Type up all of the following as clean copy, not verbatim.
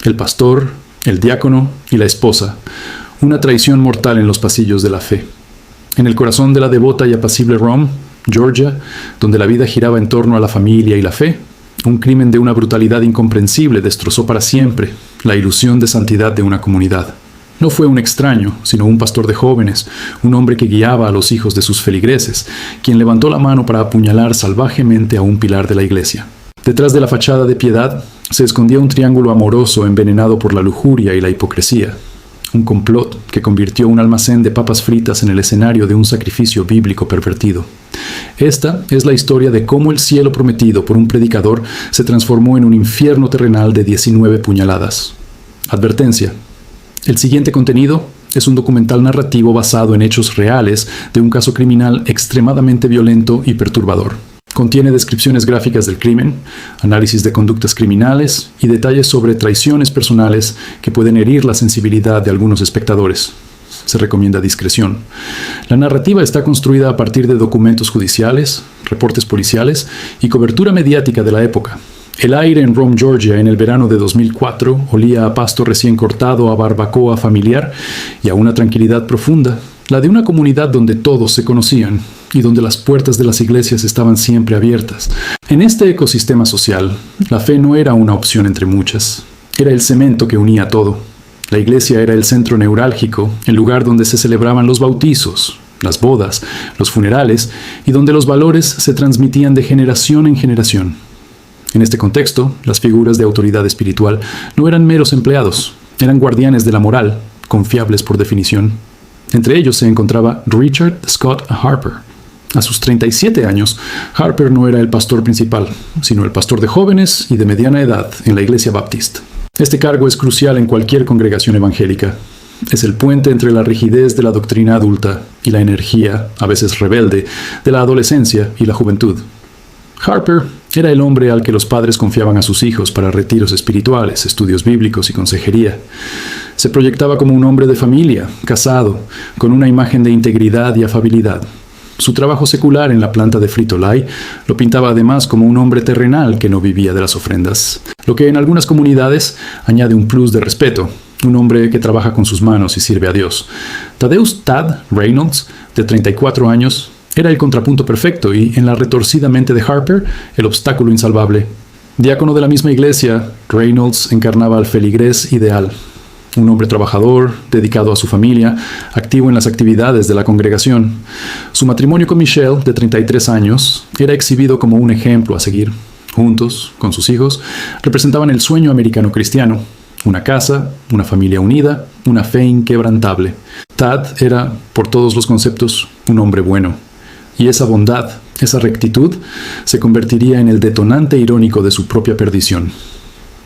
El pastor, el diácono y la esposa. Una traición mortal en los pasillos de la fe. En el corazón de la devota y apacible Rome, Georgia, donde la vida giraba en torno a la familia y la fe, un crimen de una brutalidad incomprensible destrozó para siempre la ilusión de santidad de una comunidad. No fue un extraño, sino un pastor de jóvenes, un hombre que guiaba a los hijos de sus feligreses, quien levantó la mano para apuñalar salvajemente a un pilar de la iglesia. Detrás de la fachada de piedad se escondía un triángulo amoroso envenenado por la lujuria y la hipocresía. Un complot que convirtió un almacén de papas fritas en el escenario de un sacrificio bíblico pervertido. Esta es la historia de cómo el cielo prometido por un predicador se transformó en un infierno terrenal de 19 puñaladas. Advertencia. El siguiente contenido es un documental narrativo basado en hechos reales de un caso criminal extremadamente violento y perturbador. Contiene descripciones gráficas del crimen, análisis de conductas criminales y detalles sobre traiciones personales que pueden herir la sensibilidad de algunos espectadores. Se recomienda discreción. La narrativa está construida a partir de documentos judiciales, reportes policiales y cobertura mediática de la época. El aire en Rome, Georgia, en el verano de 2004 olía a pasto recién cortado, a barbacoa familiar y a una tranquilidad profunda, la de una comunidad donde todos se conocían y donde las puertas de las iglesias estaban siempre abiertas. En este ecosistema social, la fe no era una opción entre muchas. Era el cemento que unía todo. La iglesia era el centro neurálgico, el lugar donde se celebraban los bautizos, las bodas, los funerales y donde los valores se transmitían de generación en generación. En este contexto, las figuras de autoridad espiritual no eran meros empleados, eran guardianes de la moral, confiables por definición. Entre ellos se encontraba Richard Scott Harper. A sus 37 años, Harper no era el pastor principal, sino el pastor de jóvenes y de mediana edad en la iglesia baptista. Este cargo es crucial en cualquier congregación evangélica. Es el puente entre la rigidez de la doctrina adulta y la energía, a veces rebelde, de la adolescencia y la juventud. Harper era el hombre al que los padres confiaban a sus hijos para retiros espirituales, estudios bíblicos y consejería. Se proyectaba como un hombre de familia, casado, con una imagen de integridad y afabilidad. Su trabajo secular en la planta de Frito-Lay lo pintaba además como un hombre terrenal que no vivía de las ofrendas, lo que en algunas comunidades añade un plus de respeto, un hombre que trabaja con sus manos y sirve a Dios. Thaddeus Tad Reynolds, de 34 años, era el contrapunto perfecto y, en la retorcida mente de Harper, el obstáculo insalvable. Diácono de la misma iglesia, Reynolds encarnaba al feligrés ideal. Un hombre trabajador, dedicado a su familia, activo en las actividades de la congregación. Su matrimonio con Michelle, de 33 años, era exhibido como un ejemplo a seguir. Juntos, con sus hijos, representaban el sueño americano cristiano. Una casa, una familia unida, una fe inquebrantable. Tad era, por todos los conceptos, un hombre bueno. Y esa bondad, esa rectitud, se convertiría en el detonante irónico de su propia perdición.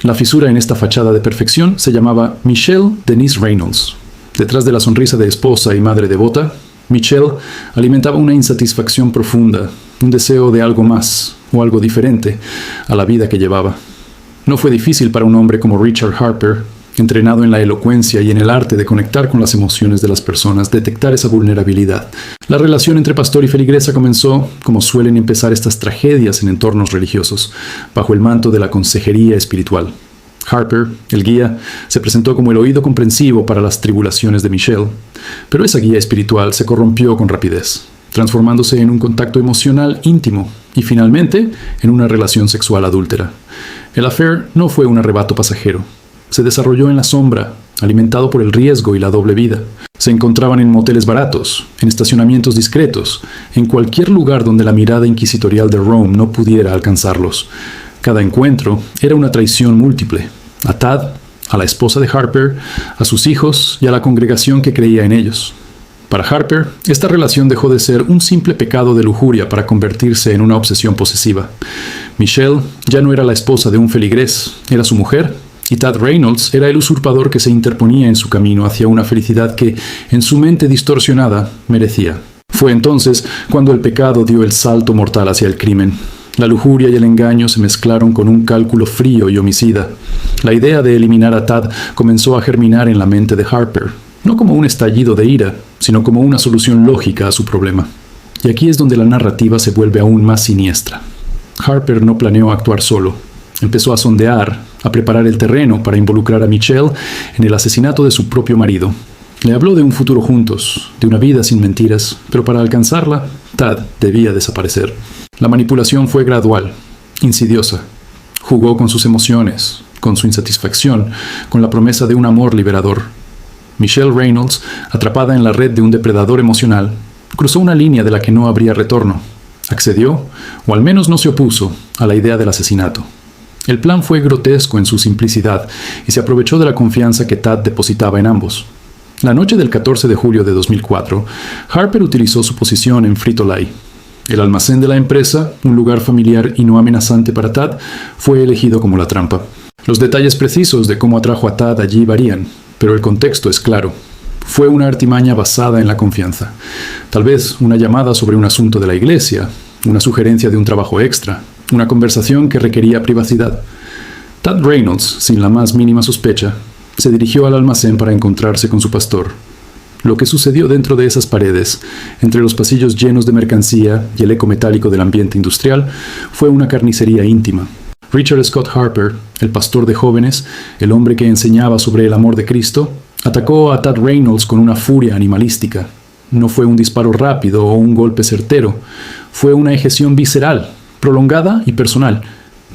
La fisura en esta fachada de perfección se llamaba Michelle Denise Reynolds. Detrás de la sonrisa de esposa y madre devota, Michelle alimentaba una insatisfacción profunda, un deseo de algo más o algo diferente a la vida que llevaba. No fue difícil para un hombre como Richard Harper, entrenado en la elocuencia y en el arte de conectar con las emociones de las personas, detectar esa vulnerabilidad. La relación entre pastor y feligresa comenzó, como suelen empezar estas tragedias en entornos religiosos, bajo el manto de la consejería espiritual. Harper, el guía, se presentó como el oído comprensivo para las tribulaciones de Michelle, pero esa guía espiritual se corrompió con rapidez, transformándose en un contacto emocional íntimo y finalmente en una relación sexual adúltera. El affair no fue un arrebato pasajero. Se desarrolló en la sombra, alimentado por el riesgo y la doble vida. Se encontraban en moteles baratos, en estacionamientos discretos, en cualquier lugar donde la mirada inquisitorial de Rome no pudiera alcanzarlos. Cada encuentro era una traición múltiple. A Tad, a la esposa de Harper, a sus hijos y a la congregación que creía en ellos. Para Harper, esta relación dejó de ser un simple pecado de lujuria para convertirse en una obsesión posesiva. Michelle ya no era la esposa de un feligrés, era su mujer, y Tad Reynolds era el usurpador que se interponía en su camino hacia una felicidad que, en su mente distorsionada, merecía. Fue entonces cuando el pecado dio el salto mortal hacia el crimen. La lujuria y el engaño se mezclaron con un cálculo frío y homicida. La idea de eliminar a Tad comenzó a germinar en la mente de Harper, no como un estallido de ira, sino como una solución lógica a su problema. Y aquí es donde la narrativa se vuelve aún más siniestra. Harper no planeó actuar solo. Empezó a sondear, a preparar el terreno para involucrar a Michelle en el asesinato de su propio marido. Le habló de un futuro juntos, de una vida sin mentiras, pero para alcanzarla, Tad debía desaparecer. La manipulación fue gradual, insidiosa. Jugó con sus emociones, con su insatisfacción, con la promesa de un amor liberador. Michelle Reynolds, atrapada en la red de un depredador emocional, cruzó una línea de la que no habría retorno. Accedió, o al menos no se opuso, a la idea del asesinato. El plan fue grotesco en su simplicidad y se aprovechó de la confianza que Tad depositaba en ambos. La noche del 14 de julio de 2004, Harper utilizó su posición en Frito-Lay. El almacén de la empresa, un lugar familiar y no amenazante para Tad, fue elegido como la trampa. Los detalles precisos de cómo atrajo a Tad allí varían, pero el contexto es claro. Fue una artimaña basada en la confianza. Tal vez una llamada sobre un asunto de la iglesia, una sugerencia de un trabajo extra, una conversación que requería privacidad. Tad Reynolds, sin la más mínima sospecha, se dirigió al almacén para encontrarse con su pastor. Lo que sucedió dentro de esas paredes, entre los pasillos llenos de mercancía y el eco metálico del ambiente industrial, fue una carnicería íntima. Richard Scott Harper, el pastor de jóvenes, el hombre que enseñaba sobre el amor de Cristo, atacó a Tad Reynolds con una furia animalística. No fue un disparo rápido o un golpe certero, fue una ejecución visceral, prolongada y personal.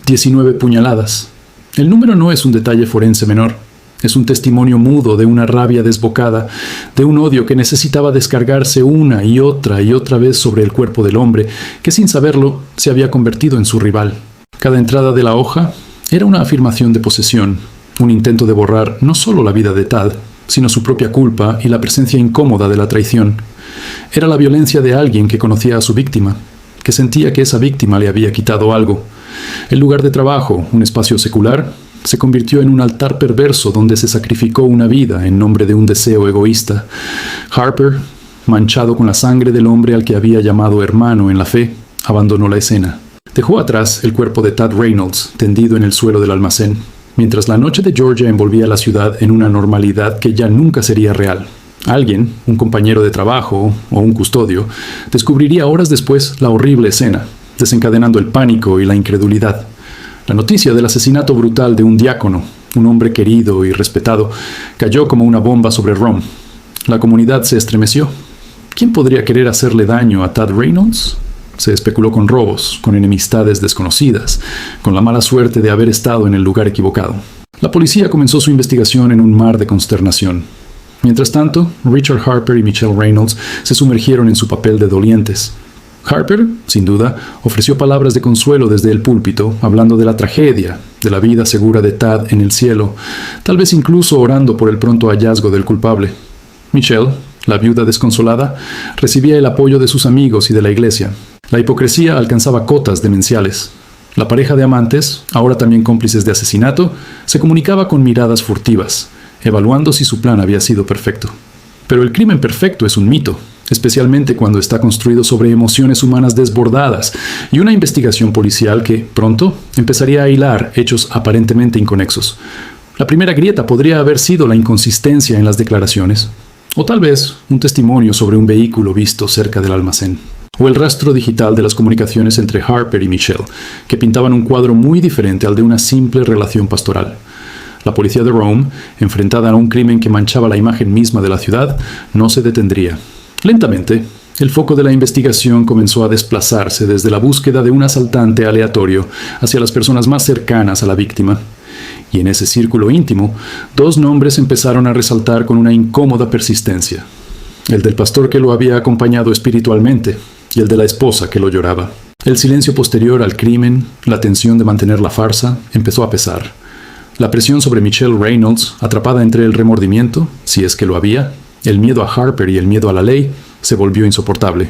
19 puñaladas. El número no es un detalle forense menor. Es un testimonio mudo de una rabia desbocada, de un odio que necesitaba descargarse una y otra vez sobre el cuerpo del hombre, que sin saberlo se había convertido en su rival. Cada entrada de la hoja era una afirmación de posesión, un intento de borrar no solo la vida de Tad, sino su propia culpa y la presencia incómoda de la traición. Era la violencia de alguien que conocía a su víctima, que sentía que esa víctima le había quitado algo. El lugar de trabajo, un espacio secular, se convirtió en un altar perverso donde se sacrificó una vida en nombre de un deseo egoísta. Harper, manchado con la sangre del hombre al que había llamado hermano en la fe, abandonó la escena. Dejó atrás el cuerpo de Tad Reynolds tendido en el suelo del almacén, mientras la noche de Georgia envolvía a la ciudad en una normalidad que ya nunca sería real. Alguien, un compañero de trabajo o un custodio, descubriría horas después la horrible escena, desencadenando el pánico y la incredulidad. La noticia del asesinato brutal de un diácono, un hombre querido y respetado, cayó como una bomba sobre Rome. La comunidad se estremeció. ¿Quién podría querer hacerle daño a Tad Reynolds? Se especuló con robos, con enemistades desconocidas, con la mala suerte de haber estado en el lugar equivocado. La policía comenzó su investigación en un mar de consternación. Mientras tanto, Richard Harper y Michelle Reynolds se sumergieron en su papel de dolientes. Harper, sin duda, ofreció palabras de consuelo desde el púlpito, hablando de la tragedia, de la vida segura de Tad en el cielo, tal vez incluso orando por el pronto hallazgo del culpable. Michelle, la viuda desconsolada, recibía el apoyo de sus amigos y de la iglesia. La hipocresía alcanzaba cotas demenciales. La pareja de amantes, ahora también cómplices de asesinato, se comunicaba con miradas furtivas, evaluando si su plan había sido perfecto. Pero el crimen perfecto es un mito, especialmente cuando está construido sobre emociones humanas desbordadas y una investigación policial que, pronto, empezaría a hilar hechos aparentemente inconexos. La primera grieta podría haber sido la inconsistencia en las declaraciones, o tal vez un testimonio sobre un vehículo visto cerca del almacén, o el rastro digital de las comunicaciones entre Harper y Michelle, que pintaban un cuadro muy diferente al de una simple relación pastoral. La policía de Rome, enfrentada a un crimen que manchaba la imagen misma de la ciudad, no se detendría. Lentamente, el foco de la investigación comenzó a desplazarse desde la búsqueda de un asaltante aleatorio hacia las personas más cercanas a la víctima. Y en ese círculo íntimo, dos nombres empezaron a resaltar con una incómoda persistencia. El del pastor que lo había acompañado espiritualmente y el de la esposa que lo lloraba. El silencio posterior al crimen, la tensión de mantener la farsa, empezó a pesar. La presión sobre Michelle Reynolds, atrapada entre el remordimiento, si es que lo había, el miedo a Harper y el miedo a la ley, se volvió insoportable.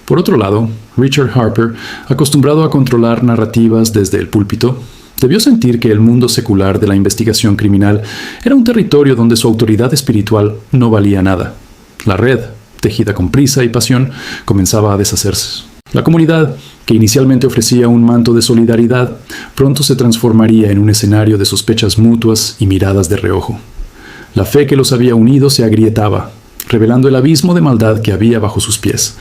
Por otro lado, Richard Harper, acostumbrado a controlar narrativas desde el púlpito, debió sentir que el mundo secular de la investigación criminal era un territorio donde su autoridad espiritual no valía nada. La red, tejida con prisa y pasión, comenzaba a deshacerse. La comunidad, que inicialmente ofrecía un manto de solidaridad, pronto se transformaría en un escenario de sospechas mutuas y miradas de reojo. La fe que los había unido se agrietaba, revelando el abismo de maldad que había bajo sus pies.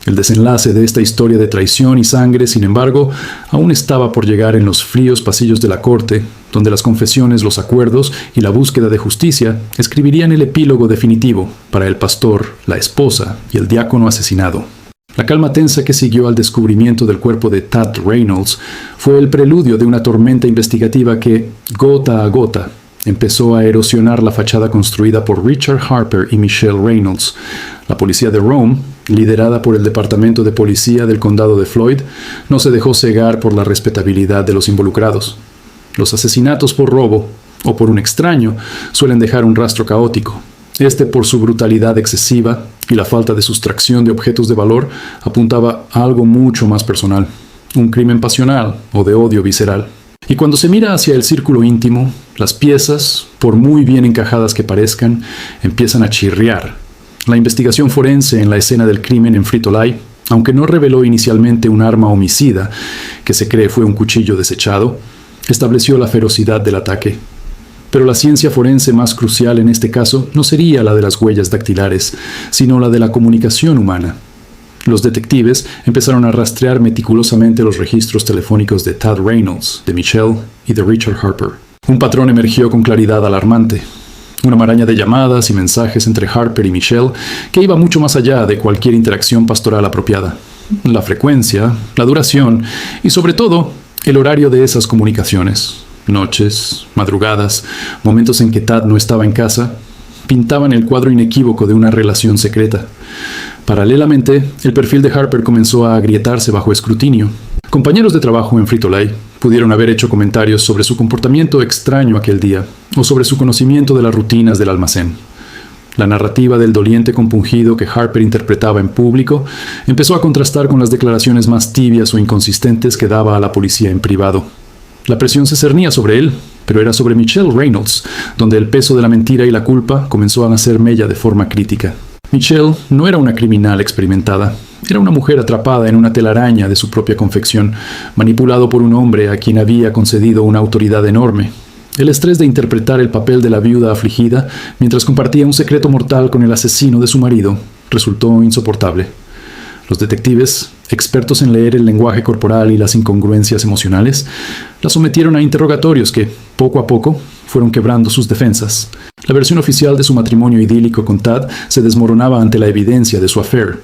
El desenlace de esta historia de traición y sangre, sin embargo, aún estaba por llegar en los fríos pasillos de la corte, donde las confesiones, los acuerdos y la búsqueda de justicia escribirían el epílogo definitivo para el pastor, la esposa y el diácono asesinado. La calma tensa que siguió al descubrimiento del cuerpo de Tad Reynolds fue el preludio de una tormenta investigativa que, gota a gota, empezó a erosionar la fachada construida por Richard Harper y Michelle Reynolds. La policía de Rome, liderada por el Departamento de Policía del Condado de Floyd, no se dejó cegar por la respetabilidad de los involucrados. Los asesinatos por robo o por un extraño suelen dejar un rastro caótico. Este, por su brutalidad excesiva y la falta de sustracción de objetos de valor, apuntaba a algo mucho más personal, un crimen pasional o de odio visceral. Y cuando se mira hacia el círculo íntimo, las piezas, por muy bien encajadas que parezcan, empiezan a chirriar. La investigación forense en la escena del crimen en Frito-Lay, aunque no reveló inicialmente un arma homicida, que se cree fue un cuchillo desechado, estableció la ferocidad del ataque. Pero la ciencia forense más crucial en este caso no sería la de las huellas dactilares, sino la de la comunicación humana. Los detectives empezaron a rastrear meticulosamente los registros telefónicos de Tad Reynolds, de Michelle y de Richard Harper. Un patrón emergió con claridad alarmante. Una maraña de llamadas y mensajes entre Harper y Michelle que iba mucho más allá de cualquier interacción pastoral apropiada. La frecuencia, la duración y, sobre todo, el horario de esas comunicaciones. Noches, madrugadas, momentos en que Tad no estaba en casa, pintaban el cuadro inequívoco de una relación secreta. Paralelamente, el perfil de Harper comenzó a agrietarse bajo escrutinio. Compañeros de trabajo en Frito-Lay pudieron haber hecho comentarios sobre su comportamiento extraño aquel día o sobre su conocimiento de las rutinas del almacén. La narrativa del doliente compungido que Harper interpretaba en público empezó a contrastar con las declaraciones más tibias o inconsistentes que daba a la policía en privado. La presión se cernía sobre él, pero era sobre Michelle Reynolds, donde el peso de la mentira y la culpa comenzó a hacer mella de forma crítica. Michelle no era una criminal experimentada, era una mujer atrapada en una telaraña de su propia confección, manipulado por un hombre a quien había concedido una autoridad enorme. El estrés de interpretar el papel de la viuda afligida mientras compartía un secreto mortal con el asesino de su marido resultó insoportable. Los detectives, expertos en leer el lenguaje corporal y las incongruencias emocionales, la sometieron a interrogatorios que, poco a poco, fueron quebrando sus defensas. La versión oficial de su matrimonio idílico con Tad se desmoronaba ante la evidencia de su affair.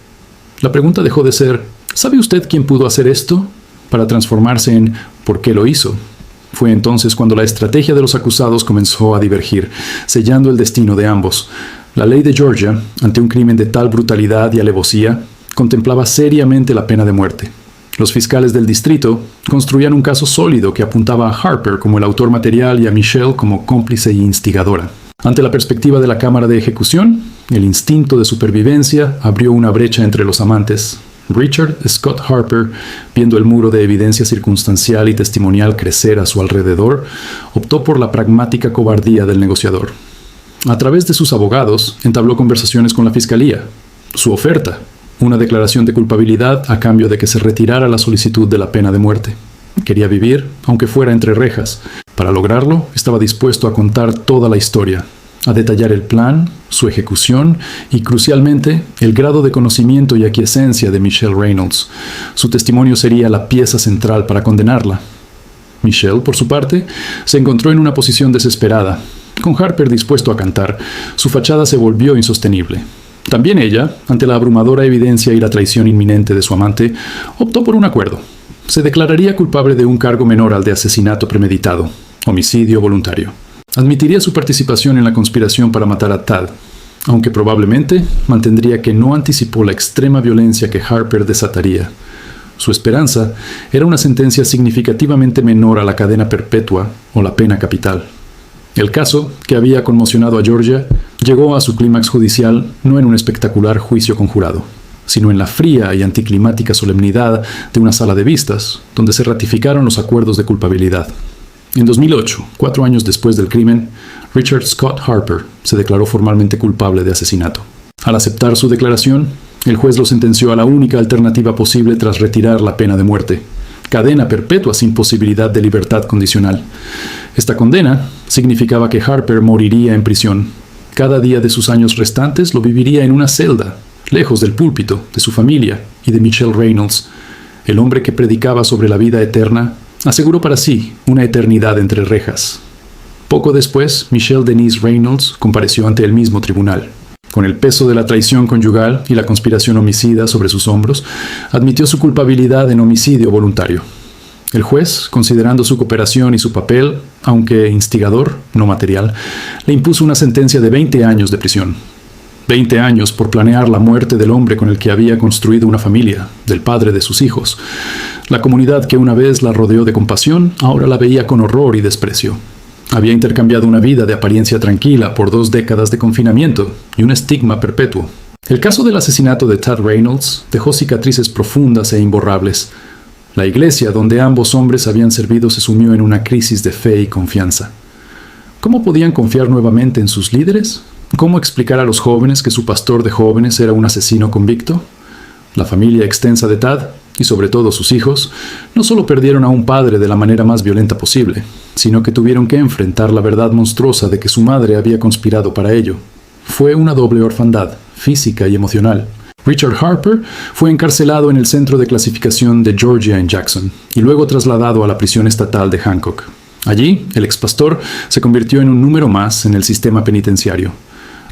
La pregunta dejó de ser ¿sabe usted quién pudo hacer esto?, para transformarse en ¿por qué lo hizo? Fue entonces cuando la estrategia de los acusados comenzó a divergir, sellando el destino de ambos. La ley de Georgia, ante un crimen de tal brutalidad y alevosía, contemplaba seriamente la pena de muerte. Los fiscales del distrito construían un caso sólido que apuntaba a Harper como el autor material y a Michelle como cómplice e instigadora. Ante la perspectiva de la cámara de ejecución, el instinto de supervivencia abrió una brecha entre los amantes. Richard Scott Harper, viendo el muro de evidencia circunstancial y testimonial crecer a su alrededor, optó por la pragmática cobardía del negociador. A través de sus abogados, entabló conversaciones con la fiscalía. Su oferta: una declaración de culpabilidad a cambio de que se retirara la solicitud de la pena de muerte. Quería vivir, aunque fuera entre rejas. Para lograrlo, estaba dispuesto a contar toda la historia, a detallar el plan, su ejecución y, crucialmente, el grado de conocimiento y aquiescencia de Michelle Reynolds. Su testimonio sería la pieza central para condenarla. Michelle, por su parte, se encontró en una posición desesperada. Con Harper dispuesto a cantar, su fachada se volvió insostenible. También ella, ante la abrumadora evidencia y la traición inminente de su amante, optó por un acuerdo. Se declararía culpable de un cargo menor al de asesinato premeditado, homicidio voluntario. Admitiría su participación en la conspiración para matar a Tad, aunque probablemente mantendría que no anticipó la extrema violencia que Harper desataría. Su esperanza era una sentencia significativamente menor a la cadena perpetua o la pena capital. El caso, que había conmocionado a Georgia, llegó a su clímax judicial no en un espectacular juicio conjurado, sino en la fría y anticlimática solemnidad de una sala de vistas, donde se ratificaron los acuerdos de culpabilidad. En 2008, 4 años después del crimen, Richard Scott Harper se declaró formalmente culpable de asesinato. Al aceptar su declaración, el juez lo sentenció a la única alternativa posible tras retirar la pena de muerte: cadena perpetua sin posibilidad de libertad condicional. Esta condena significaba que Harper moriría en prisión. Cada día de sus años restantes lo viviría en una celda, lejos del púlpito, de su familia y de Michelle Reynolds, el hombre que predicaba sobre la vida eterna aseguró para sí una eternidad entre rejas. Poco después, Michelle Denise Reynolds compareció ante el mismo tribunal. Con el peso de la traición conyugal y la conspiración homicida sobre sus hombros, admitió su culpabilidad en homicidio voluntario. El juez, considerando su cooperación y su papel, aunque instigador, no material, le impuso una sentencia de 20 años de prisión. 20 años por planear la muerte del hombre con el que había construido una familia, del padre de sus hijos. La comunidad que una vez la rodeó de compasión, ahora la veía con horror y desprecio. Había intercambiado una vida de apariencia tranquila por 2 décadas de confinamiento y un estigma perpetuo. El caso del asesinato de Tad Reynolds dejó cicatrices profundas e imborrables. La iglesia donde ambos hombres habían servido se sumió en una crisis de fe y confianza. ¿Cómo podían confiar nuevamente en sus líderes? ¿Cómo explicar a los jóvenes que su pastor de jóvenes era un asesino convicto? La familia extensa de Tad, y sobre todo sus hijos, no solo perdieron a un padre de la manera más violenta posible, sino que tuvieron que enfrentar la verdad monstruosa de que su madre había conspirado para ello. Fue una doble orfandad, física y emocional. Richard Harper fue encarcelado en el centro de clasificación de Georgia en Jackson y luego trasladado a la prisión estatal de Hancock. Allí, el expastor se convirtió en un número más en el sistema penitenciario.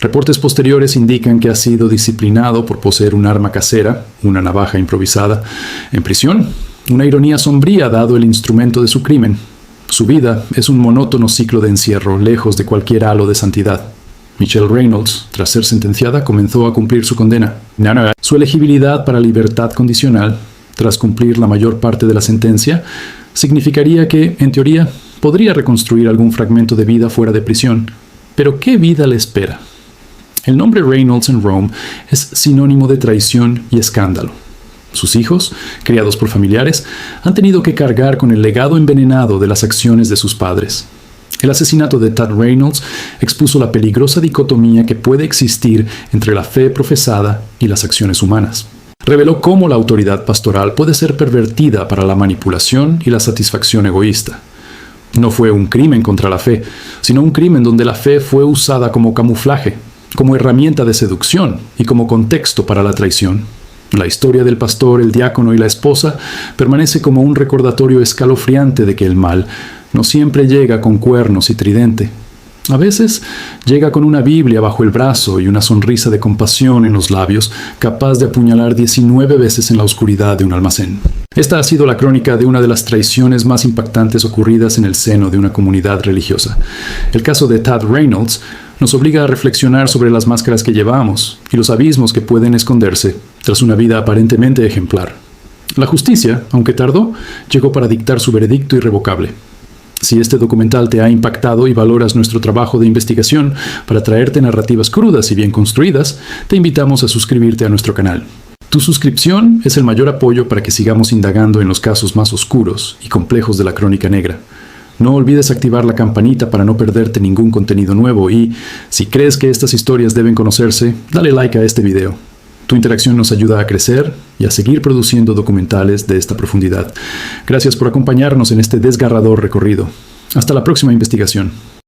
Reportes posteriores indican que ha sido disciplinado por poseer un arma casera, una navaja improvisada, en prisión. Una ironía sombría dado el instrumento de su crimen. Su vida es un monótono ciclo de encierro, lejos de cualquier halo de santidad. Michelle Reynolds, tras ser sentenciada, comenzó a cumplir su condena. Su elegibilidad para libertad condicional, tras cumplir la mayor parte de la sentencia, significaría que, en teoría, podría reconstruir algún fragmento de vida fuera de prisión. Pero ¿qué vida le espera? El nombre Reynolds en Rome es sinónimo de traición y escándalo. Sus hijos, criados por familiares, han tenido que cargar con el legado envenenado de las acciones de sus padres. El asesinato de Tad Reynolds expuso la peligrosa dicotomía que puede existir entre la fe profesada y las acciones humanas. Reveló cómo la autoridad pastoral puede ser pervertida para la manipulación y la satisfacción egoísta. No fue un crimen contra la fe, sino un crimen donde la fe fue usada como camuflaje, como herramienta de seducción y como contexto para la traición. La historia del pastor, el diácono y la esposa permanece como un recordatorio escalofriante de que el mal no siempre llega con cuernos y tridente. A veces llega con una Biblia bajo el brazo y una sonrisa de compasión en los labios, capaz de apuñalar 19 veces en la oscuridad de un almacén. Esta ha sido la crónica de una de las traiciones más impactantes ocurridas en el seno de una comunidad religiosa. El caso de Tad Reynolds nos obliga a reflexionar sobre las máscaras que llevamos y los abismos que pueden esconderse tras una vida aparentemente ejemplar. La justicia, aunque tardó, llegó para dictar su veredicto irrevocable. Si este documental te ha impactado y valoras nuestro trabajo de investigación para traerte narrativas crudas y bien construidas, te invitamos a suscribirte a nuestro canal. Tu suscripción es el mayor apoyo para que sigamos indagando en los casos más oscuros y complejos de la crónica negra. No olvides activar la campanita para no perderte ningún contenido nuevo y, si crees que estas historias deben conocerse, dale like a este video. Tu interacción nos ayuda a crecer y a seguir produciendo documentales de esta profundidad. Gracias por acompañarnos en este desgarrador recorrido. Hasta la próxima investigación.